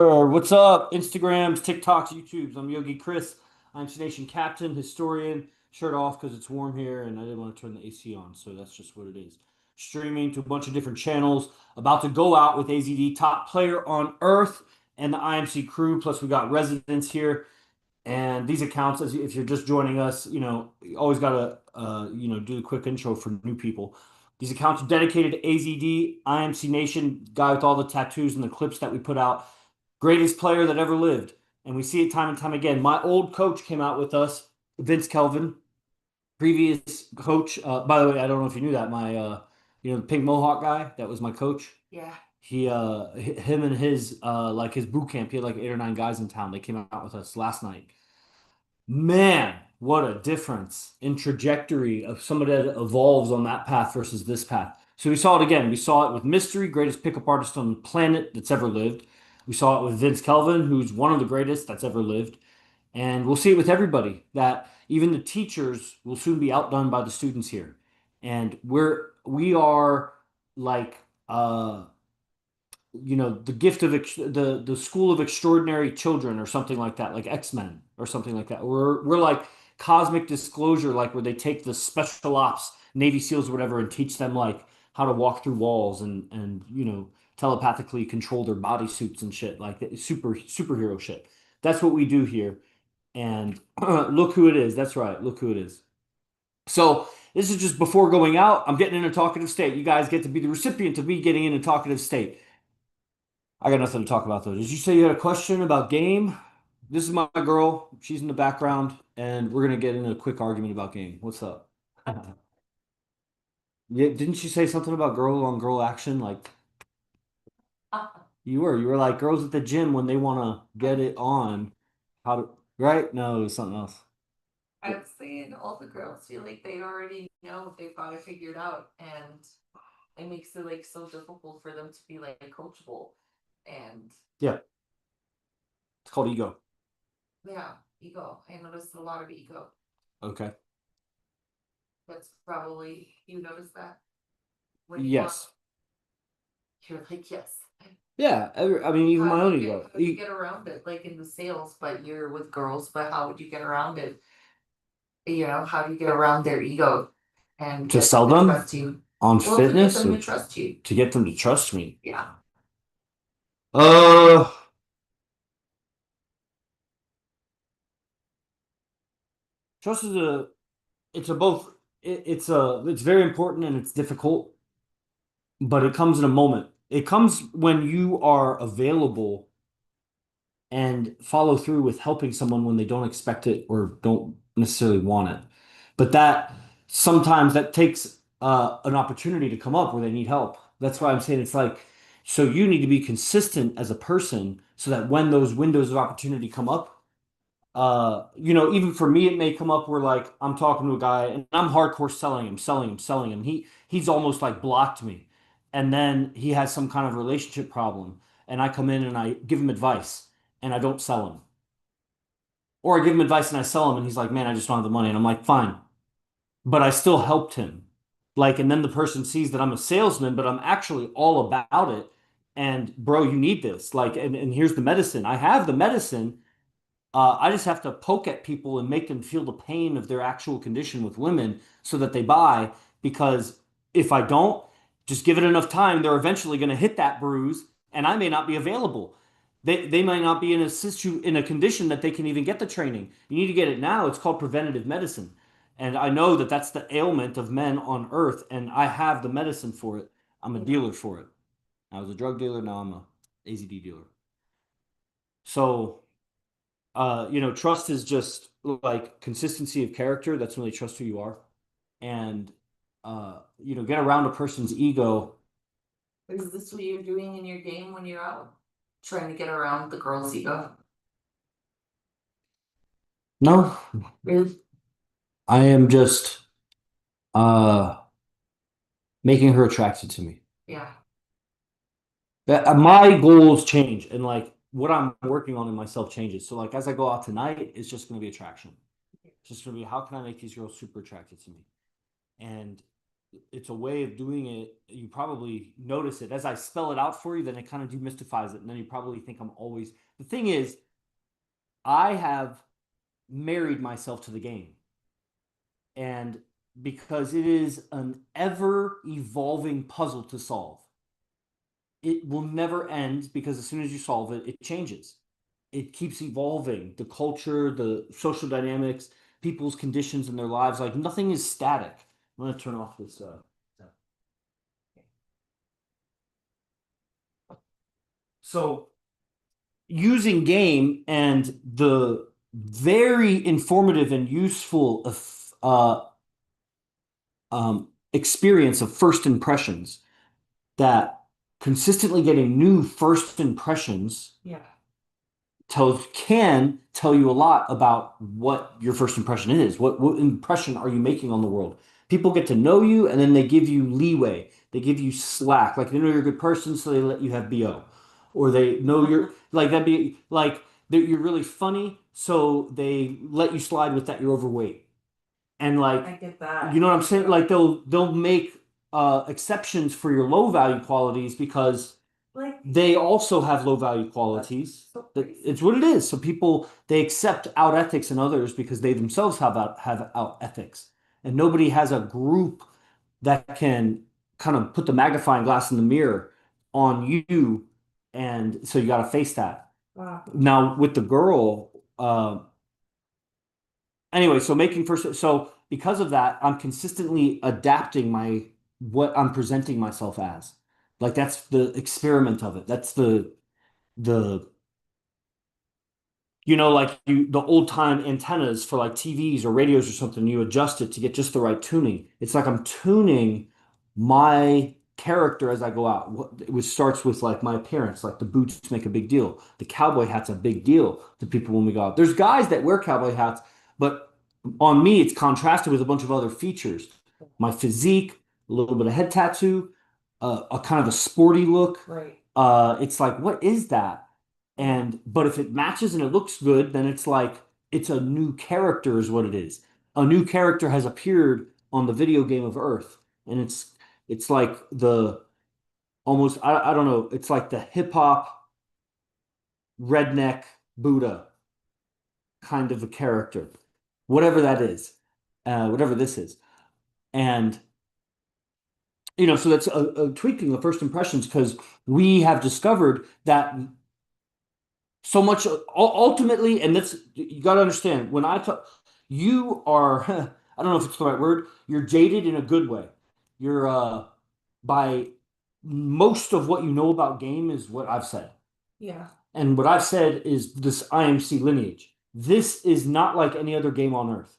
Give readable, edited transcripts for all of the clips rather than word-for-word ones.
What's up? Instagrams, TikToks, YouTubes. I'm Yogi Chris. I'm Nation captain, historian. Shirt off because it's warm here and I didn't want to turn the AC on, so that's just what it is. Streaming to a bunch of different channels. About to go out with AZD, top player on earth, and the IMC crew. Plus, we got residents here. And these accounts, as if you're just joining us, you always gotta do the quick intro for new people. These accounts are dedicated to AZD, IMC Nation, guy with all the tattoos and the clips that we put out. Greatest player that ever lived. And we see it time and time again. My old coach came out with us, Vince Kelvin, previous coach. By the way, I don't know if you knew that. The pink mohawk guy, that was my coach. Yeah. Him and his like his boot camp, he had like 8 or 9 guys in town. They came out with us last night. Man, what a difference in trajectory of somebody that evolves on that path versus this path. So we saw it again. We saw it with Mystery, greatest pickup artist on the planet that's ever lived. We saw it with Vince Kelvin, who's one of the greatest that's ever lived. And we'll see it with everybody that even the teachers will soon be outdone by the students here. And we are like the gift of the school of extraordinary children or something like that, like X-Men or something like that. We're like cosmic disclosure, like where they take the special ops Navy SEALs or whatever and teach them like how to walk through walls and telepathically control their bodysuits and shit, like superhero shit. That's what we do here. And look who it is. That's right. Look who it is. So this is just before going out. I'm getting in a talkative state. You guys get to be the recipient of me getting in a talkative state. I got nothing to talk about though. Did you say you had a question about game? This is my girl. She's in the background, and we're gonna get in a quick argument about game. What's up? Yeah, didn't you say something about girl on girl action? Like you were like girls at the gym when they wanna get it on. How to right? No, it was something else. I was saying all the girls feel like they already know they've got it figured out, and it makes it like so difficult for them to be like coachable. And Yeah, it's called ego. yeah, ego. I noticed a lot of ego. Okay. That's probably you notice that when you want, Yes. you're like yes. Yeah. I mean, even my own How ego. do you get around it? Like in the sales, but you're with girls, but how would you get around it? How do you get around their ego and To get them sell to them trust you? on Well, to get fitness them or to trust you. to get them to trust me. Yeah. Uh, Trust is a it's a both it's very important and it's difficult, but it comes in a moment. It comes when you are available and follow through with helping someone when they don't expect it or don't necessarily want it. But that sometimes that takes an opportunity to come up where they need help. That's why I'm saying it's like, so you need to be consistent as a person so that when those windows of opportunity come up, even for me, it may come up where like I'm talking to a guy and I'm hardcore selling him. He's almost like blocked me. And then he has some kind of relationship problem. And I come in and I give him advice and I don't sell him. Or I give him advice and I sell him and he's like, man, I just don't have the money. And I'm like, fine. But I still helped him. Like, and then the person sees that I'm a salesman, but I'm actually all about it. And bro, you need this. Like, and here's the medicine. I have the medicine. I just have to poke at people and make them feel the pain of their actual condition with women so that they buy. Because if I don't, just give it enough time, they're eventually going to hit that bruise, and I may not be available. They might not be in a condition that they can even get the training. You need to get it now. It's called preventative medicine, and I know that that's the ailment of men on earth, and I have the medicine for it. I'm a dealer for it. I was a drug dealer. Now I'm a AZD dealer. So trust is just like consistency of character. That's when they trust who you are. And get around a person's ego. Is this what you're doing in your game when you're out? Trying to get around the girls' ego? No, Really? I am just uh making her attracted to me. Yeah. My goals change and like what I'm working on in myself changes. So like as I go out tonight, it's just gonna be attraction. It's just gonna be how can I make these girls super attracted to me? And it's a way of doing it. You probably notice it as I spell it out for you, then it kind of demystifies it, and then you probably think I'm always. The thing is, I have married myself to the game, and because it is an ever evolving puzzle to solve, it will never end because as soon as you solve it, it changes. It keeps evolving. The culture, the social dynamics, people's conditions in their lives, like nothing is static. I'm gonna turn off this. So using game and the very informative and useful experience of first impressions that consistently getting new first impressions Yeah. can tell you a lot about what your first impression is. What impression are you making on the world? People get to know you and then they give you leeway. They give you slack. Like they know you're a good person, so they let you have BO. Or they know you're like that'd be like you're really funny, so they let you slide with that you're overweight. And like I get that. you know what I'm saying? Like they'll make exceptions for your low value qualities because Like, they also have low value qualities. so crazy. It's what it is. So people they accept out ethics in others because they themselves have out ethics, and nobody has a group that can kind of put the magnifying glass in the mirror on you, and so you got to face that. Wow. Now with the girl, anyway, so making first, so because of that, I'm consistently adapting my what I'm presenting myself as. Like that's the experiment of it. That's the like the old time antennas for like TVs or radios or something, you adjust it to get just the right tuning. It's like I'm tuning my character as I go out. Which starts with like my appearance, like the boots make a big deal. The cowboy hat's a big deal to people when we go out. There's guys that wear cowboy hats, but on me, it's contrasted with a bunch of other features. My physique, a little bit of head tattoo, a kind of a sporty look. Right. It's like, what is that? And but if it matches and it looks good, then it's like it's a new character is what it is. A new character has appeared on the video game of Earth, and it's like the almost I don't know, it's like the hip hop redneck Buddha kind of a character, whatever that is, whatever this is, and so that's a tweaking of first impressions because we have discovered that so much ultimately, and that's you got to understand when I talk, you are I don't know if it's the right word, you're jaded in a good way. You're by most of what you know about game is what I've said. Yeah. And what I've said is this IMC lineage. This is not like any other game on earth.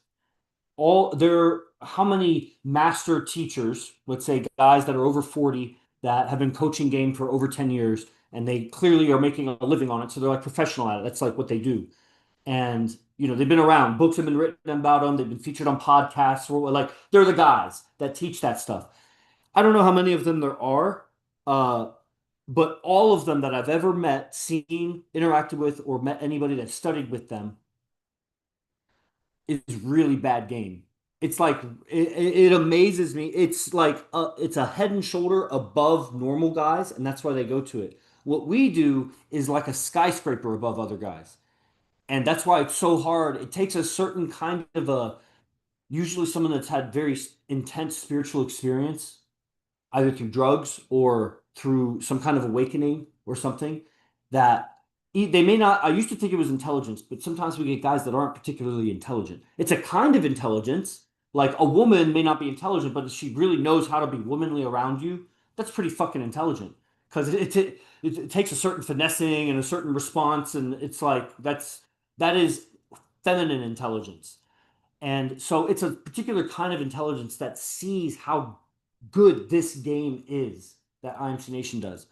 How many master teachers, let's say guys that are over 40 that have been coaching game for over 10 years and they clearly are making a living on it, so they're like professional at it. That's like what they do. And they've been around, books have been written about them, they've been featured on podcasts, or like they're the guys that teach that stuff. I don't know how many of them there are, uh, but all of them that I've ever met, seen, interacted with, or met anybody that studied with them is really bad game. It's like it amazes me. It's like it's a head and shoulder above normal guys, and that's why they go to it. What we do is like a skyscraper above other guys, and that's why it's so hard. It takes a certain kind of usually someone that's had very intense spiritual experience either through drugs or through some kind of awakening or something that they may not. I used to think it was intelligence, but sometimes we get guys that aren't particularly intelligent. It's a kind of intelligence. Like a woman may not be intelligent, but if she really knows how to be womanly around you, that's pretty fucking intelligent. Because it takes a certain finessing and a certain response, and it's like that is feminine intelligence. And so it's a particular kind of intelligence that sees how good this game is that IMC Nation does.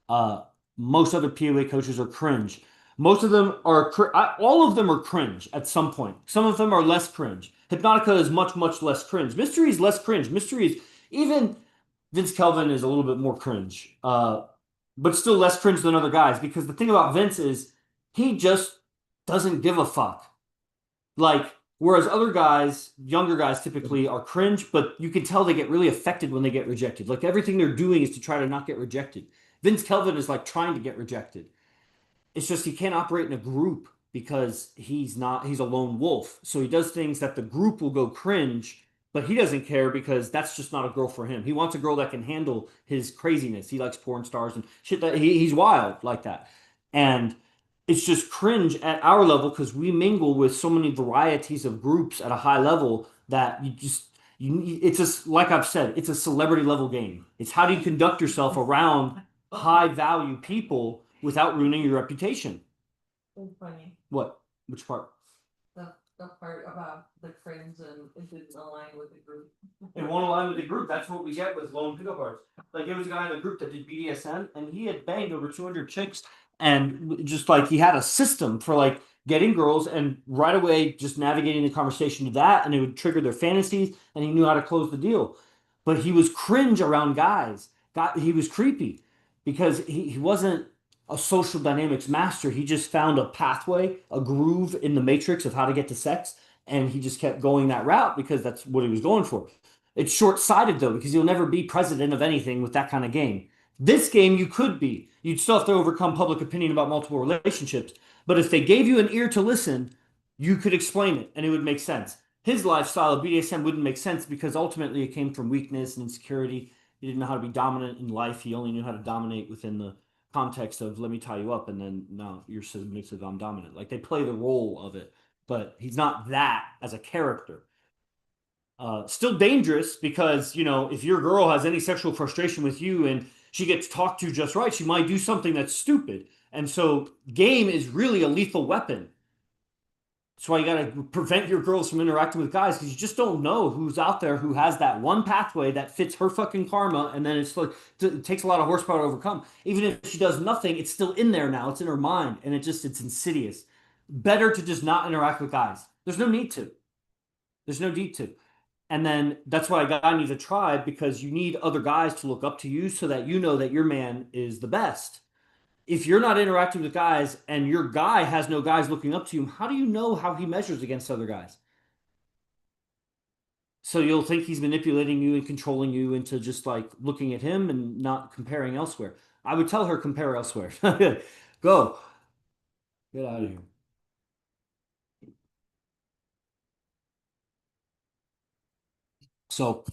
Uh, Most other POA coaches are cringe. Most of them are, all of them are cringe at some point. Some of them are less cringe. Hypnotica is much, much less cringe. Mystery is less cringe. Mystery is, even Vince Kelvin is a little bit more cringe, but still less cringe than other guys because the thing about Vince is he just doesn't give a fuck. Like, Whereas other guys, younger guys typically are cringe, but you can tell they get really affected when they get rejected. Like everything they're doing is to try to not get rejected. Vince Kelvin is like trying to get rejected. It's just he can't operate in a group because he's a lone wolf. So he does things that the group will go cringe, but he doesn't care because that's just not a girl for him. He wants a girl that can handle his craziness. He likes porn stars and shit that he's wild like that. And it's just cringe at our level because we mingle with so many varieties of groups at a high level that it's just like I've said, it's a celebrity level game. It's how do you conduct yourself around high value people without ruining your reputation. So funny. What? Which part? The part about the friends and it didn't align with the group. It won't align with the group. That's what we get with lone pickup artists. Like there was a guy in the group that did BDSM, and he had banged over 200 chicks, and just like he had a system for like getting girls, and right away just navigating the conversation to that, and it would trigger their fantasies, and he knew how to close the deal. But he was cringe around guys. He was creepy because he wasn't a social dynamics master. He just found a pathway, a groove in the matrix of how to get to sex, and he just kept going that route because that's what he was going for. It's short-sighted though, because you'll never be president of anything with that kind of game. This game you could be. You'd still have to overcome public opinion about multiple relationships. But if they gave you an ear to listen, you could explain it and it would make sense. His lifestyle of BDSM wouldn't make sense because ultimately it came from weakness and insecurity. He didn't know how to be dominant in life. He only knew how to dominate within the context of let me tie you up and then no, you're submissive, I'm dominant. Like they play the role of it, but he's not that as a character. Still dangerous because, you know, if your girl has any sexual frustration with you and she gets talked to just right, she might do something that's stupid. And so game is really a lethal weapon. That's why you got to prevent your girls from interacting with guys because you just don't know who's out there who has that one pathway that fits her fucking karma. And then it's like, it takes a lot of horsepower to overcome. Even if she does nothing, it's still in there now. It's in her mind and it's insidious. Better to just not interact with guys. There's no need to. There's no need to. And then that's why a guy needs a tribe because you need other guys to look up to you so that you know that your man is the best. If you're not interacting with guys and your guy has no guys looking up to him, how do you know how he measures against other guys? So you'll think he's manipulating you and controlling you into just like looking at him and not comparing elsewhere. I would tell her compare elsewhere. Go. Get out of here. So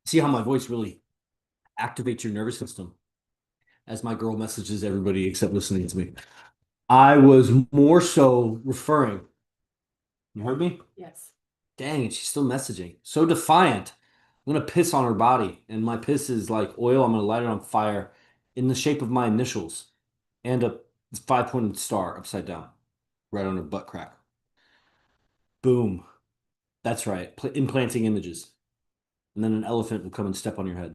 see how my voice really activates your nervous system as my girl messages everybody except listening to me. I was more so referring. You heard me? Yes. Dang it, she's still messaging. So defiant. I'm gonna piss on her body, and my piss is like oil. I'm gonna light it on fire in the shape of my initials and a five-pointed star upside down, right on her butt crack. Boom. That's right. Implanting images. And then an elephant will come and step on your head.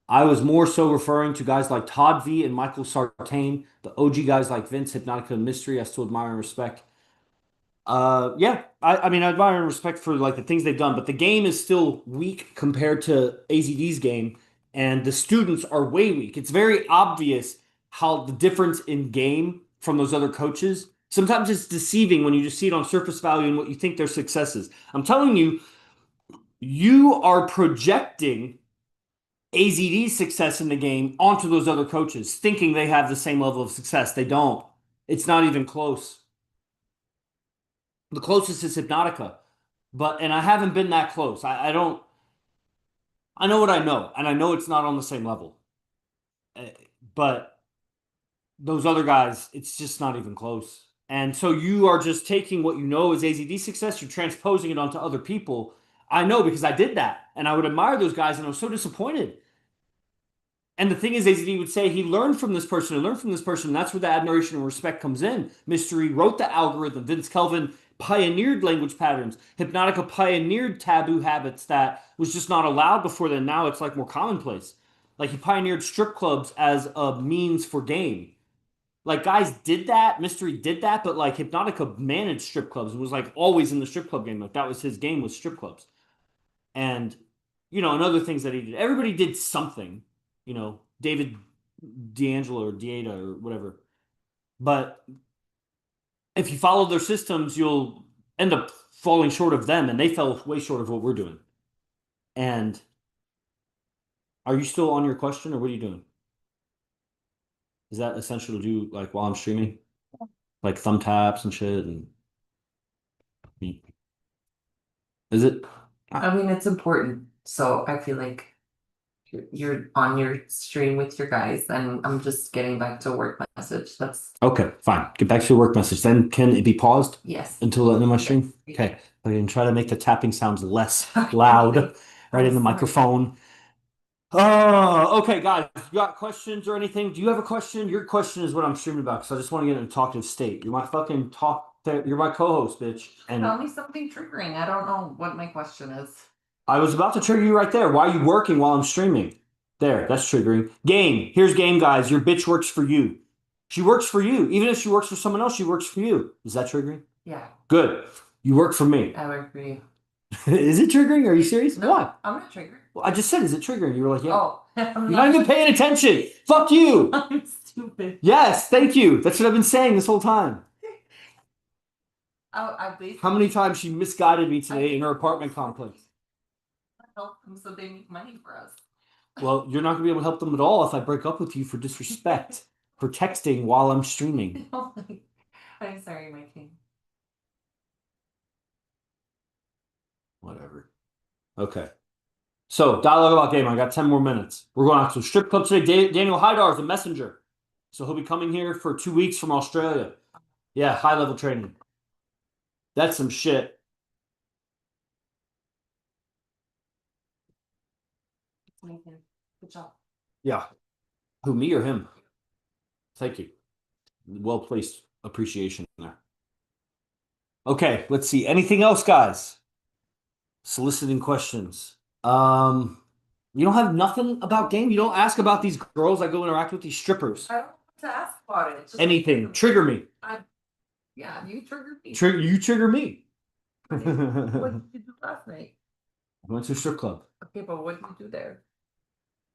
I was more so referring to guys like Todd V and Michael Sartain, the OG guys like Vince, Hypnotica, and Mystery. I still admire and respect. Yeah, I mean, I admire and respect for like the things they've done, but the game is still weak compared to AZD's game, and the students are way weak. It's very obvious how the difference in game from those other coaches. Sometimes it's deceiving when you just see it on surface value and what you think their success is. I'm telling you, you are projecting AZD's success in the game onto those other coaches, thinking they have the same level of success. They don't. It's not even close. The closest is Hypnotica. And I haven't been that close. I don't I know what I know, and I know it's not on the same level. Uh, But those other guys, it's just not even close. And so you are just taking what you know is AZD success, you're transposing it onto other people. I know because I did that, and I would admire those guys, and I was so disappointed. And the thing is, AZD would say he learned from this person and learned from this person. And that's where the admiration and respect comes in. Mystery wrote the algorithm. Vince Kelvin pioneered language patterns. Hypnotica pioneered taboo habits that was just not allowed before then. Now it's like more commonplace. Like he pioneered strip clubs as a means for game. Like guys did that, Mystery did that, but like Hypnotica managed strip clubs and was like always in the strip club game. Like that was his game was strip clubs. And and other things that he did. Everybody did something, David D'Angelo or Dieta or whatever. But if you follow their systems, you'll end up falling short of them, and they fell way short of what we're doing. And are you still on your question, or what are you doing? Is that essential to do like while I'm streaming? Like thumb taps and shit and is it? I mean, it's important. So I feel like you're on your stream with your guys, and I'm just getting back to work message. That's Okay, fine. Get back to your work message. Then can it be paused yes. until the end of my stream? Yes. Okay. I can try to make the tapping sounds less loud right in the I'm sorry. microphone. Oh, okay, guys. You got questions or anything? Do you have a question? Your question is what I'm streaming about because I just want to get in a talkative state. You're my fucking you're my co-host, bitch. And Tell me something triggering. I don't know what my question is. I was about to trigger you right there. Why are you working while I'm streaming? There, that's triggering. Game. Here's game, guys. Your bitch works for you. She works for you. Even if she works for someone else, she works for you. Is that triggering? Yeah, Good. You work for me. I work for you. Is it triggering? Are you serious? No, Why? I'm not triggered. Well, I just said, is it triggering? You were like, yeah. Oh, You're not even paying attention. Fuck you. I'm stupid. Yes, thank you. That's what I've been saying this whole time. I basically How many times she misguided me today in her apartment complex? help them so they make money for us. Well, you're not going to be able to help them at all if I break up with you for disrespect, for texting while I'm streaming. I'm sorry, my king. Whatever. Okay. So, dialogue about game. I got 10 more minutes. We're going out to a strip club today. Daniel Haidar is a messenger. So, he'll be coming here for 2 weeks from Australia. Yeah, high level training. That's some shit. Good job. Yeah. Who, me or him? Thank you. Well placed appreciation there. Okay, let's see. Anything else, guys? Soliciting questions. You don't have nothing about game? You don't ask about these girls that go interact with these strippers? I don't want to ask about it. It's just Anything. Trigger me. Yeah, you triggered me. You trigger me. What did you do last night? I went to a strip club. Okay, but what did you do there?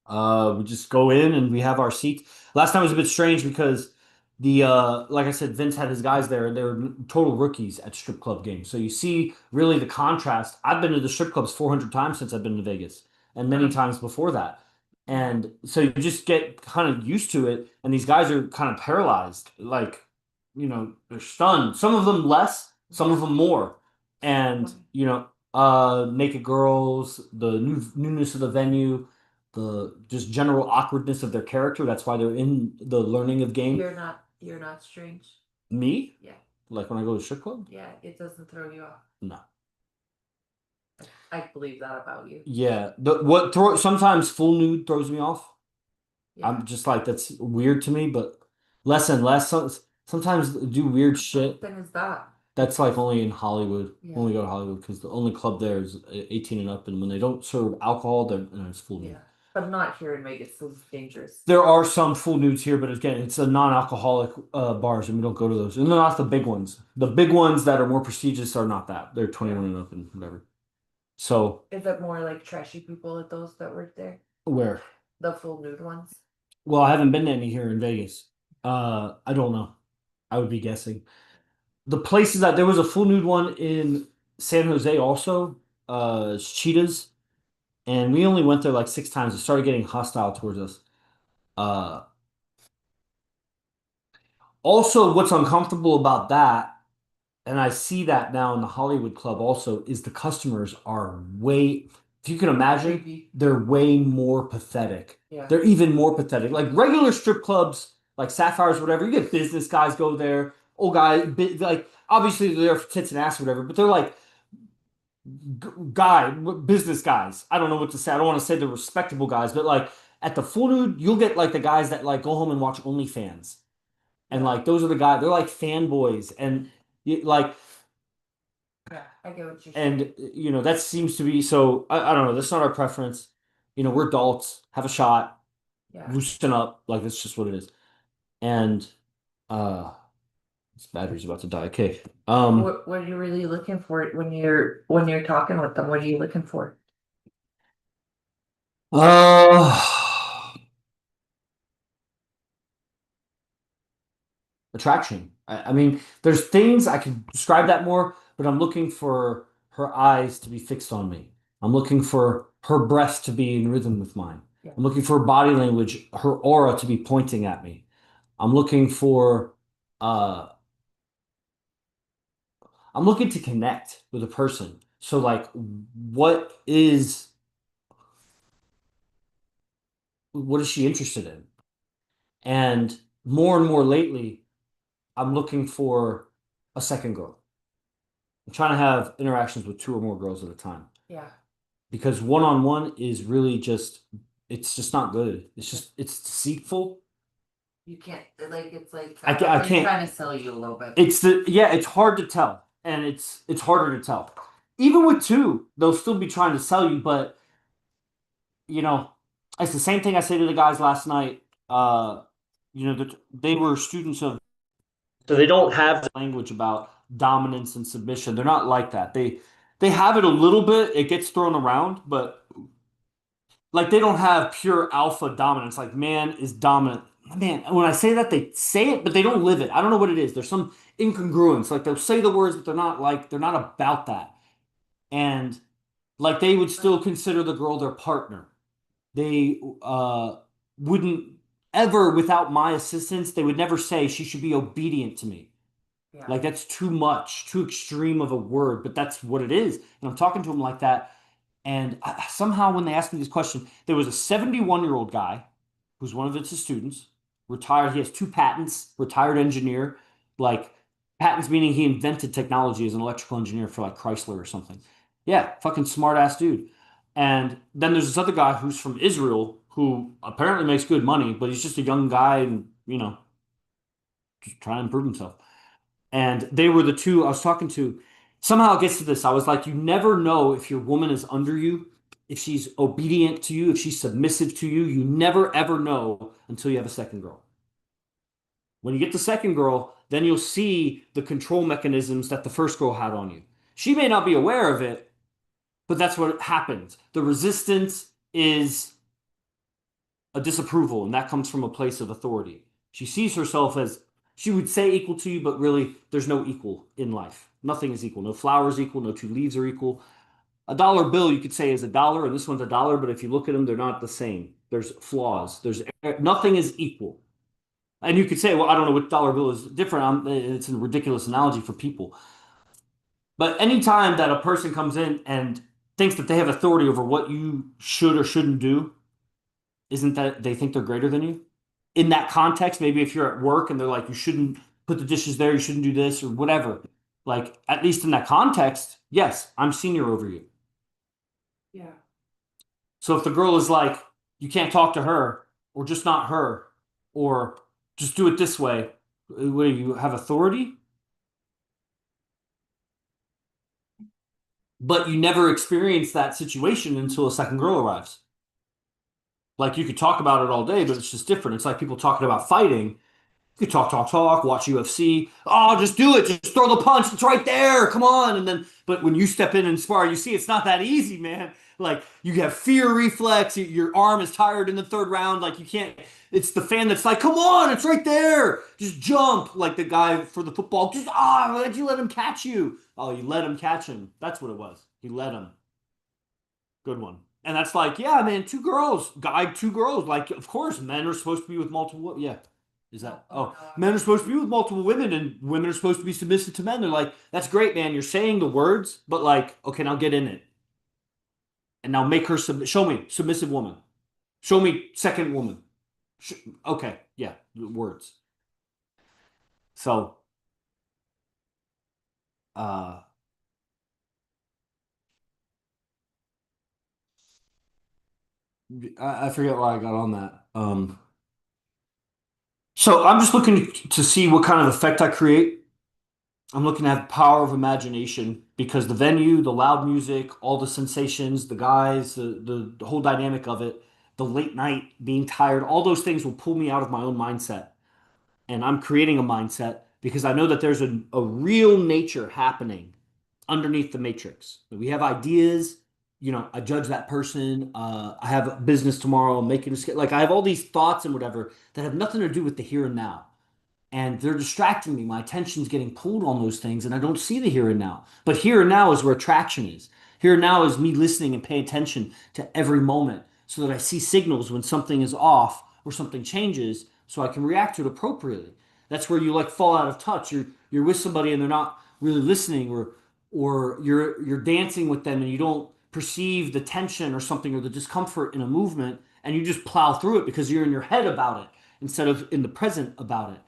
We just go in and we have our seats. Last time was a bit strange because like I said, Vince had his guys there and they were total rookies at strip club games. So you see really the contrast. I've been to the strip clubs 400 times since I've been to Vegas and many times before that. And so you just get kind of used to it. And these guys are kind of paralyzed. Like, they're stunned. Some of them less, some of them more. And, naked girls, the newness of the venue, the just general awkwardness of their character. That's why they're in the learning of game. You're not strange. Me? Yeah. Like when I go to strip club? Yeah, it doesn't throw you off. No. I believe that about you. Yeah. Sometimes full nude throws me off. Yeah. I'm just like, that's weird to me, but less and less. Sometimes do weird shit. Then is that? That's like only in Hollywood. Yeah. Only go to Hollywood because the only club there is 18 and up, and when they don't serve alcohol, then it's full nude. Yeah. But not here in Vegas, so it's dangerous. There are some full nudes here, but again, it's a non-alcoholic bars, and we don't go to those. And they're not the big ones. The big ones that are more prestigious are not that. They're 21 and up and whatever. So is it more like trashy people at those that work there? Where? The full nude ones. Well, I haven't been to any here in Vegas. I don't know. I would be guessing. The places that there was a full nude one in San Jose also, Cheetahs. And we only went there like 6 times. It started getting hostile towards us. Also, what's uncomfortable about that, and I see that now in the Hollywood Club also, is the customers are way, if you can imagine, they're way more pathetic. Yeah. They're even more pathetic. Like regular strip clubs, like Sapphires, whatever, you get business guys go there. Old guys, like, obviously they're there for tits and ass or whatever, but they're like, business guys. I don't know what to say. I don't want to say they're respectable guys, but like at the full nude, you'll get like the guys that like go home and watch OnlyFans, and like those are the guys. They're like fanboys, and like. Yeah, I get what you're saying. And that seems to be so. I don't know. That's not our preference. We're adults. Have a shot. Yeah. Loosen up. Like that's just what it is. And this battery's about to die. Okay. What are you really looking for when you're talking with them? What are you looking for? attraction. I mean, there's things I can describe that more, but I'm looking for her eyes to be fixed on me. I'm looking for her breath to be in rhythm with mine. Yeah. I'm looking for body language, her aura to be pointing at me. I'm looking for uh I'm looking to connect with a person. So like what is she interested in? And more lately, I'm looking for a second girl. I'm trying to have interactions with two or more girls at a time Yeah. because one on one is really just it's just not good. It's deceitful. You can't like it's like I they're can't. trying to sell you a little bit. It's hard to tell, and it's harder to tell. Even with two, they'll still be trying to sell you, but you know, it's the same thing I said to the guys last night. That they were students of, so they don't have the language about dominance and submission. They're not like that. They have it a little bit. It gets thrown around, but like they don't have pure alpha dominance. Like man is dominant. Man, when I say that, they say it, but they don't live it. I don't know what it is. There's some incongruence. Like they'll say the words, but they're not about that. And like they would still consider the girl their partner. They wouldn't ever, without my assistance, they would never say she should be obedient to me. Yeah. Like that's too much, too extreme of a word, but that's what it is. And I'm talking to him like that. And somehow, when they asked me this question, there was a 71-year-old guy who's one of its students, retired. He has two patents, retired engineer, like patents meaning he invented technology as an electrical engineer for like Chrysler or something. Yeah, fucking smart ass dude. And then there's this other guy who's from Israel who apparently makes good money, but he's just a young guy and, just trying to improve himself. And they were the two I was talking to. Somehow it gets to this. I was like, you never know if your woman is under you, if she's obedient to you, if she's submissive to you. You never ever know until you have a second girl. When you get the second girl, then you'll see the control mechanisms that the first girl had on you. She may not be aware of it, but that's what happens. The resistance is a disapproval, and that comes from a place of authority. She sees herself as she would say equal to you, but really there's no equal in life. Nothing is equal. No flower is equal. No two leaves are equal. A dollar bill you could say is a dollar, and this one's a dollar, but if you look at them, they're not the same. There's flaws. There's nothing is equal. And you could say, well, I don't know what dollar bill is different. It's a ridiculous analogy for people. But anytime that a person comes in and thinks that they have authority over what you should or shouldn't do, isn't that they think they're greater than you? In that context, maybe if you're at work and they're like, you shouldn't put the dishes there, you shouldn't do this or whatever. Like, at least in that context, yes, I'm senior over you. Yeah. So if the girl is like, you can't talk to her, or just not her, or just do it this way, what do you have authority? But you never experience that situation until a second girl arrives. Like you could talk about it all day, but it's just different. It's like people talking about fighting. You talk, watch UFC. Oh, just do it. Just throw the punch. It's right there. Come on. But when you step in and spar, you see it's not that easy, man. Like you have fear reflex. Your arm is tired in the third round. Like you can't. It's the fan that's like, come on, it's right there. Just jump. Like the guy for the football. Just why'd you let him catch you? Oh, you let him catch him. That's what it was. He let him. Good one. And that's like, yeah, man, two girls, guy, two girls. Like, of course, men are supposed to be with multiple. Yeah. Is that? Oh, men are supposed to be with multiple women, and women are supposed to be submissive to men. They're like, that's great, man. You're saying the words, but like, okay, now get in it, and now make her show me submissive woman. Show me second woman. Sh okay, yeah, words. So, uh, I forget why I got on that. So I'm just looking to see what kind of effect I create. I'm looking at power of imagination because the venue, the loud music, all the sensations, the guys, the whole dynamic of it, the late night, being tired, all those things will pull me out of my own mindset. And I'm creating a mindset because I know that there's a real nature happening underneath the matrix. We have ideas, I judge that person. I have a business tomorrow, I'm making a like I have all these thoughts and whatever that have nothing to do with the here and now. and they're distracting me. My attention's getting pulled on those things, and I don't see the here and now. But here and now is where attraction is. Here and now is me listening and paying attention to every moment so that I see signals when something is off or something changes so I can react to it appropriately. That's where you like fall out of touch. You're with somebody and they're not really listening, or you're dancing with them and you don't perceive the tension or something or the discomfort in a movement, and you just plow through it because you're in your head about it instead of in the present about it.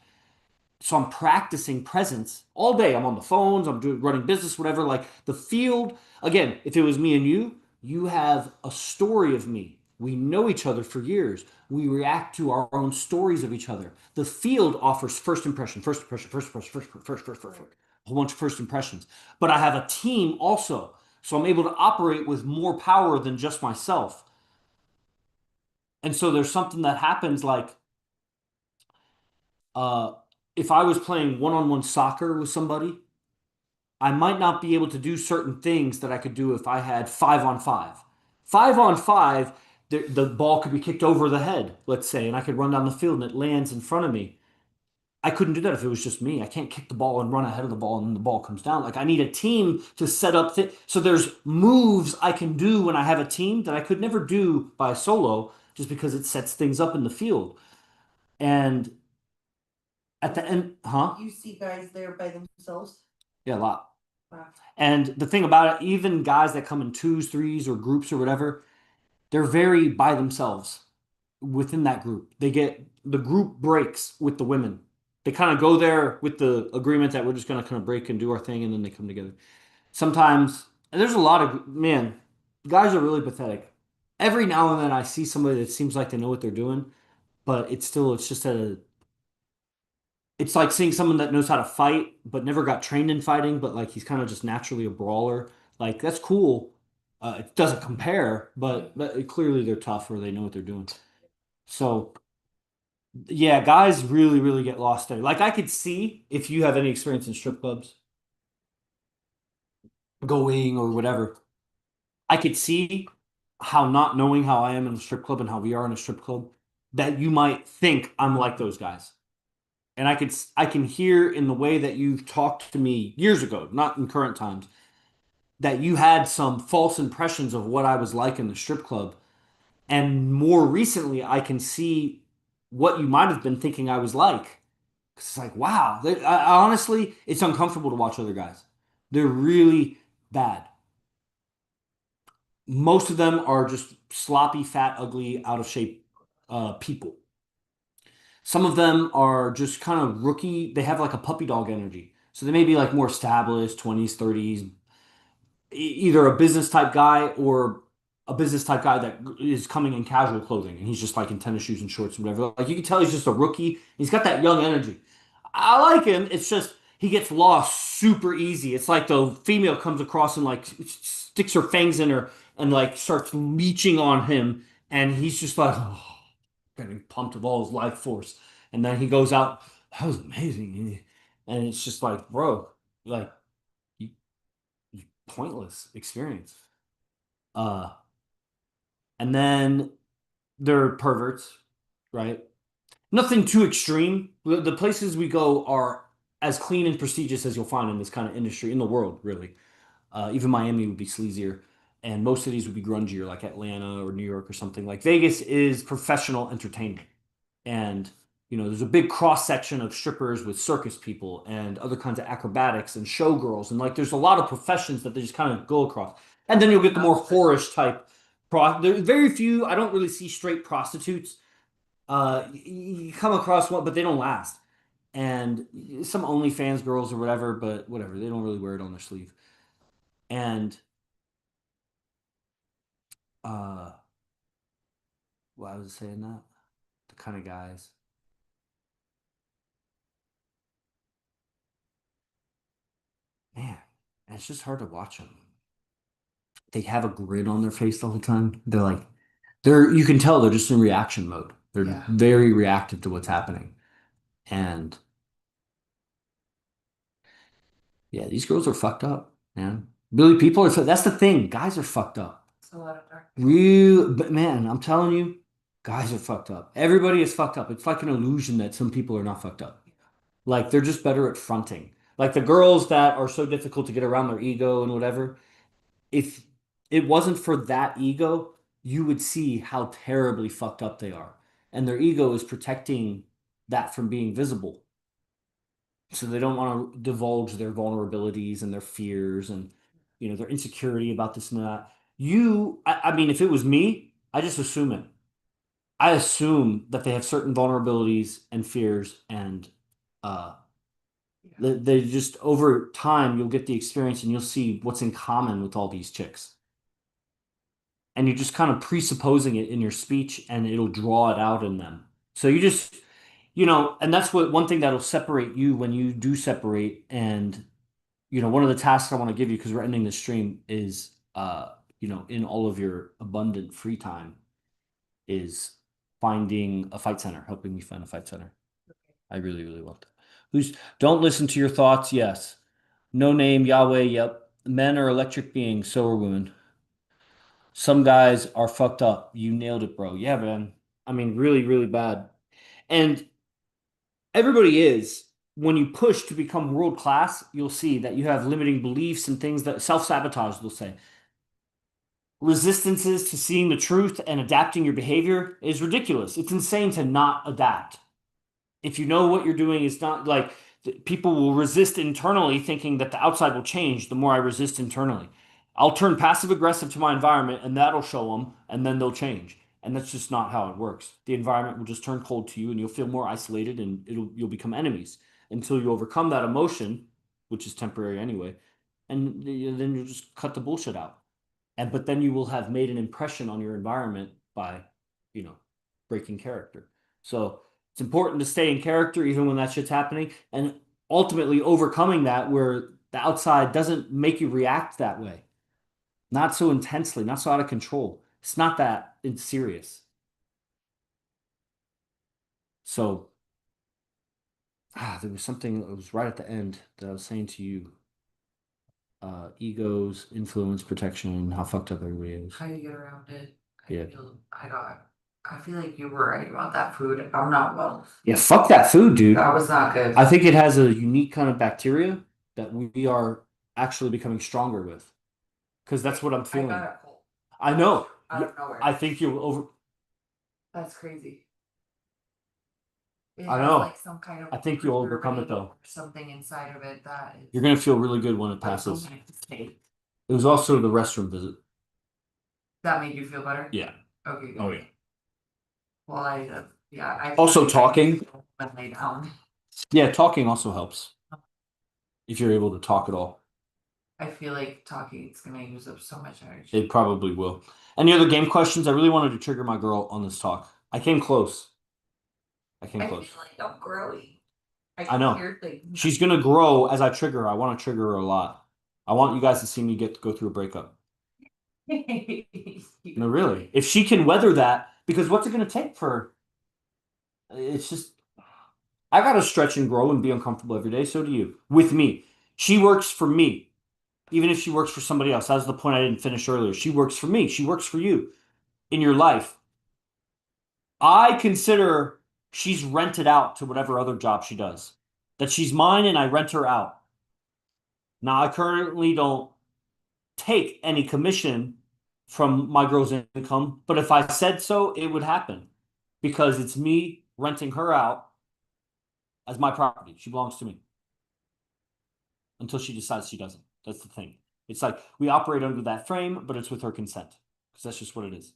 So I'm practicing presence all day. I'm on the phones, I'm doing running business, whatever. Like the field, again, if it was me and you have a story of me. We know each other for years. We react to our own stories of each other. The field offers first impression, first impression, first impression, first, a whole bunch of first impressions. But I have a team also. So I'm able to operate with more power than just myself. And so there's something that happens like uh, if I was playing one-on-one soccer with somebody, I might not be able to do certain things that I could do if I had 5 on 5. 5 on 5, the ball could be kicked over the head, let's say, and I could run down the field and it lands in front of me. I couldn't do that if it was just me. I can't kick the ball and run ahead of the ball and then the ball comes down. Like I need a team to set up so there's moves I can do when I have a team that I could never do by solo just because it sets things up in the field. And at the end, huh? You see guys there by themselves? Yeah, a lot. Wow. And the thing about it, even guys that come in twos, threes, or groups or whatever, they're very by themselves within that group. The group breaks with the women. They kind of go there with the agreement that we're just going to kind of break and do our thing, and then they come together. Sometimes, and there's a lot of, man, guys are really pathetic. Every now and then I see somebody that seems like they know what they're doing, but it's just it's like seeing someone that knows how to fight but never got trained in fighting, but like he's kind of just naturally a brawler. Like that's cool. It doesn't compare, but clearly they're tough or they know what they're doing. So yeah, guys really, really get lost there. Like I could see if you have any experience in strip clubs, going or whatever, I could see how not knowing how I am in a strip club and how we are in a strip club, that you might think I'm like those guys. And I can hear in the way that you've talked to me years ago, not in current times, that you had some false impressions of what I was like in the strip club. And more recently, I can see what you might have been thinking I was like. 'Cause it's like, wow, honestly, it's uncomfortable to watch other guys. They're really bad. Most of them are just sloppy, fat, ugly, out of shape people. Some of them are just kind of rookie. They have like a puppy dog energy. So they may be like more established, 20s, 30s, either a business type guy or a business type guy that is coming in casual clothing and he's just like in tennis shoes and shorts and whatever. Like you can tell he's just a rookie. He's got that young energy. I like him. It's just he gets lost super easy. It's like the female comes across and like sticks her fangs in her and like starts leeching on him, and he's just like, oh, getting pumped with all his life force. And then he goes out, that was amazing. And it's just like, bro, like you, pointless experience. Uh, and then they're perverts, right? Nothing too extreme. The places we go are as clean and prestigious as you'll find in this kind of industry in the world, really. Even Miami would be sleazier, and most cities would be grungier, like Atlanta or New York or something. Like Vegas is professional entertainment, and there's a big cross section of strippers with circus people and other kinds of acrobatics and showgirls, and like there's a lot of professions that they just kind of go across. And then you'll get the more whorish type. There's very few. I don't really see straight prostitutes. You come across one, but they don't last. And some OnlyFans girls or whatever, but whatever, they don't really wear it on their sleeve. And uh, why was I saying that? The kind of guys. Man, it's just hard to watch them. They have a grin on their face the whole time. You can tell they're just in reaction mode. They're Yeah. very reactive to what's happening. And yeah, these girls are fucked up, man. Really, that's the thing. Guys are fucked up. It's a lot of dark. But man, I'm telling you, guys are fucked up. Everybody is fucked up. It's like an illusion that some people are not fucked up. Like they're just better at fronting. Like the girls that are so difficult to get around their ego and whatever, if it wasn't for that ego, you would see how terribly fucked up they are. And their ego is protecting that from being visible. So they don't want to divulge their vulnerabilities and their fears and their insecurity about this and that. I mean, if it was me, I just assume it. I assume that they have certain vulnerabilities and fears, and uh, they just over time you'll get the experience and you'll see what's in common with all these chicks. And you're just kind of presupposing it in your speech, and it'll draw it out in them. So you just, and that's what one thing that'll separate you when you do separate. And one of the tasks I want to give you because we're ending the stream is, in all of your abundant free time, is finding a fight center, helping me find a fight center. I really, really want that. Don't listen to your thoughts? Yes. No name, Yahweh, yep. Men are electric beings, so are women. Some guys are fucked up. You nailed it, bro. Yeah, man. I mean, really, really bad. And everybody is. When you push to become world class, you'll see that you have limiting beliefs and things that self-sabotage, they'll say. Resistances to seeing the truth and adapting your behavior is ridiculous. It's insane to not adapt. If you know what you're doing is not like people will resist internally thinking that the outside will change the more I resist internally. I'll turn passive aggressive to my environment and that'll show them and then they'll change. And that's just not how it works. The environment will just turn cold to you and you'll feel more isolated and you'll become enemies until you overcome that emotion, which is temporary anyway. And then you'll just cut the bullshit out. But then you will have made an impression on your environment by, breaking character. So it's important to stay in character even when that shit's happening, and ultimately overcoming that where the outside doesn't make you react that way. Not so intensely, not so out of control. It's not that it's serious. So, there was something that was right at the end that I was saying to you. Egos, influence, protection, how fucked up everybody is. How you get around it. Yeah. I feel like you were right about that food. I'm not well. Yeah, fuck that food, dude. That was not good. I think it has a unique kind of bacteria that we are actually becoming stronger with. Because that's what I'm feeling. I got a cold I know. out of nowhere. I think you'll over. That's crazy. It I has, know. like some kind of I think you'll overcome it, though. Something inside of it that is. You're gonna feel really good when it passes. I have to stay. It was also the restroom visit. That made you feel better? Yeah. Okay, good. Oh yeah. Well, I Also talking. When lay down. Yeah, talking also helps. If you're able to talk at all. I feel like talking is gonna use up so much energy. It probably will. Any other game questions? I really wanted to trigger my girl on this talk. I came close. I feel like I'm growing. I know. Hear things. She's gonna grow as I trigger her. I want to trigger her a lot. I want you guys to see me go through a breakup. No, really. If she can weather that, because what's it gonna take for? It's just, I gotta stretch and grow and be uncomfortable every day. So do you. With me, she works for me. Even if she works for somebody else, that was the point I didn't finish earlier. She works for me. She works for you in your life. I consider she's rented out to whatever other job she does. That she's mine and I rent her out. Now, I currently don't take any commission from my girl's income, but if I said so, it would happen because it's me renting her out as my property. She belongs to me until she decides she doesn't. That's the thing. It's like we operate under that frame, but it's with her consent because that's just what it is.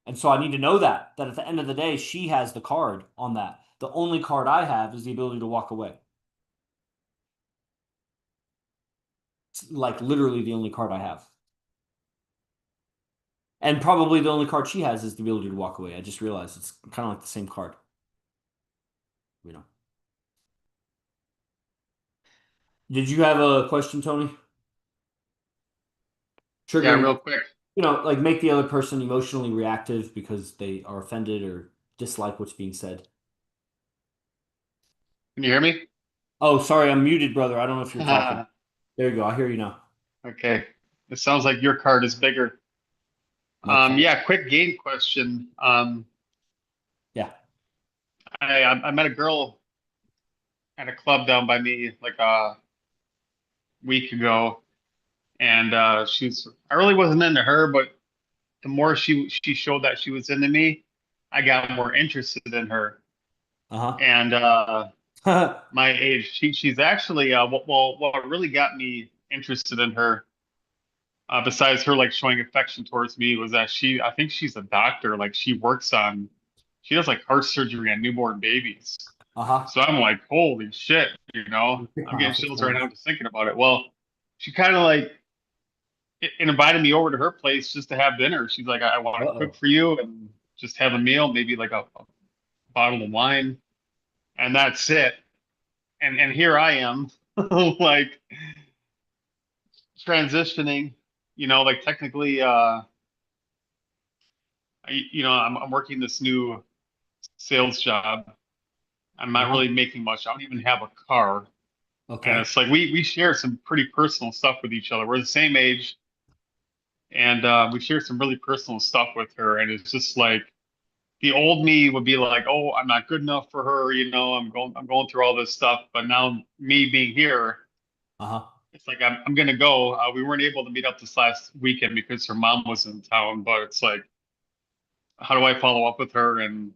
And so I need to know that at the end of the day, she has the card on that. The only card I have is the ability to walk away. It's like literally the only card I have. And probably the only card she has is the ability to walk away. I just realized it's kind of like the same card. Did you have a question, Tony? Yeah, real quick. Like make the other person emotionally reactive because they are offended or dislike what's being said. Can you hear me? Oh, sorry, I'm muted, brother. I don't know if you're talking. There you go. I hear you now. Okay. It sounds like your card is bigger. Yeah, quick game question. Yeah. I met a girl at a club down by me like a week ago, and I really wasn't into her, but the more she showed that she was into me, I got more interested in her. Uh And huh. my age, she's actually what really got me interested in her, besides her like showing affection towards me, was that I think she's a doctor. Like she does like heart surgery on newborn babies. Uh huh. So I'm like, holy shit, Kick I'm my getting ass, it's chills right fine. now just thinking about it. Well, she kind of like invited me over to her place just to have dinner. She's like, I want to cook Uh-oh. for you and just have a meal, maybe like a bottle of wine, and that's it. And here I am, like transitioning, like technically, I'm working this new sales job. I'm not Uh-huh. really making much. I don't even have a car. And Okay. it's like we share some pretty personal stuff with each other. We're the same age, and we share some really personal stuff with her. And it's just like the old me would be like, "Oh, I'm not good enough for her," I'm going through all this stuff. But now me being here, Uh-huh. it's like I'm gonna go. We weren't able to meet up this last weekend because her mom was in town. But it's like, how do I follow up with her and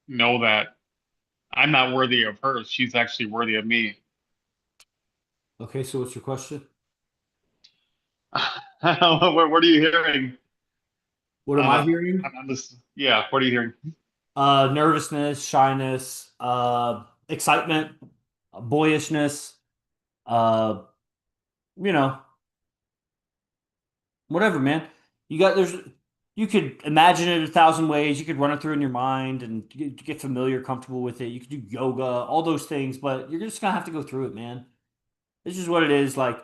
know that I'm not worthy of her? She's actually worthy of me. Okay, so what's your question? What are you hearing? What am I hearing? On this, yeah. What are you hearing? Nervousness, shyness, excitement, boyishness, uh, you know, whatever, man. You could imagine it a thousand ways. You could run it through in your mind and get familiar, comfortable with it. You could do yoga, all those things, but you're just gonna have to go through it, man. This is what it is. Like,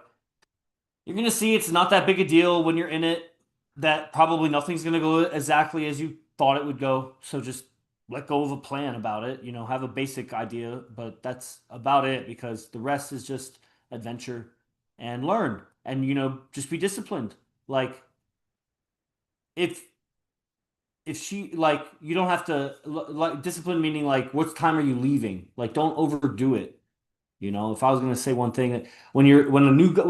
you're gonna see it's not that big a deal when you're in it, that probably nothing's gonna go exactly as you thought it would go. So just let go of a plan about it, have a basic idea, but that's about it because the rest is just adventure and learn and just be disciplined. Like if she like you don't have to like discipline meaning like what time are you leaving? Like don't overdo it. If I was gonna say one thing that when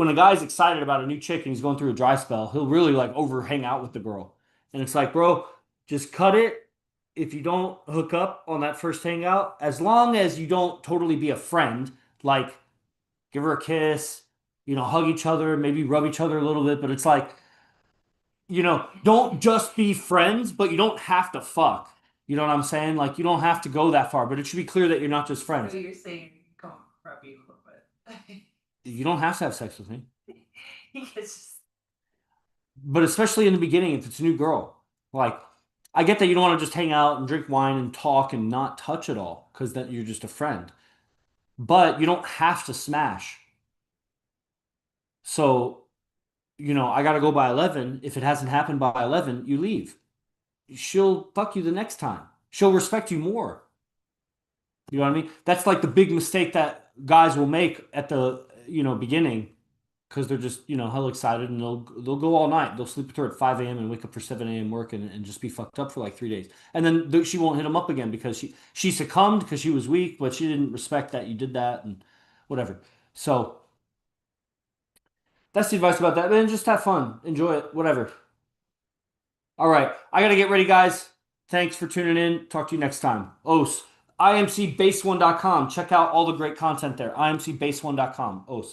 a guy's excited about a new chick and he's going through a dry spell, he'll really like over hang out with the girl. And it's like, bro, just cut it if you don't hook up on that first hangout, as long as you don't totally be a friend, like give her a kiss, hug each other, maybe rub each other a little bit, but it's like, don't just be friends, but you don't have to fuck. You know what I'm saying? Like you don't have to go that far, but it should be clear that you're not just friends. So you're saying come rub you a little bit. You don't have to have sex with me. Because But especially in the beginning, if it's a new girl, like I get that you don't want to just hang out and drink wine and talk and not touch at all because then you're just a friend. But you don't have to smash. So, I gotta go by 11. If it hasn't happened by 11, you leave. She'll fuck you the next time. She'll respect you more. You know what I mean? That's like the big mistake that guys will make at the, beginning because they're just hell excited and they'll go all night. They'll sleep with her at 5 a.m. and wake up for 7 a.m. work and just be fucked up for like 3 days. And then she won't hit him up again because she succumbed because she was weak, but she didn't respect that you did that and whatever. So that's the advice about that. Man, just have fun, enjoy it, whatever. All right, I gotta get ready, guys. Thanks for tuning in. Talk to you next time. Os. IMCBase1.com. Check out all the great content there. IMCBase1.com. Os.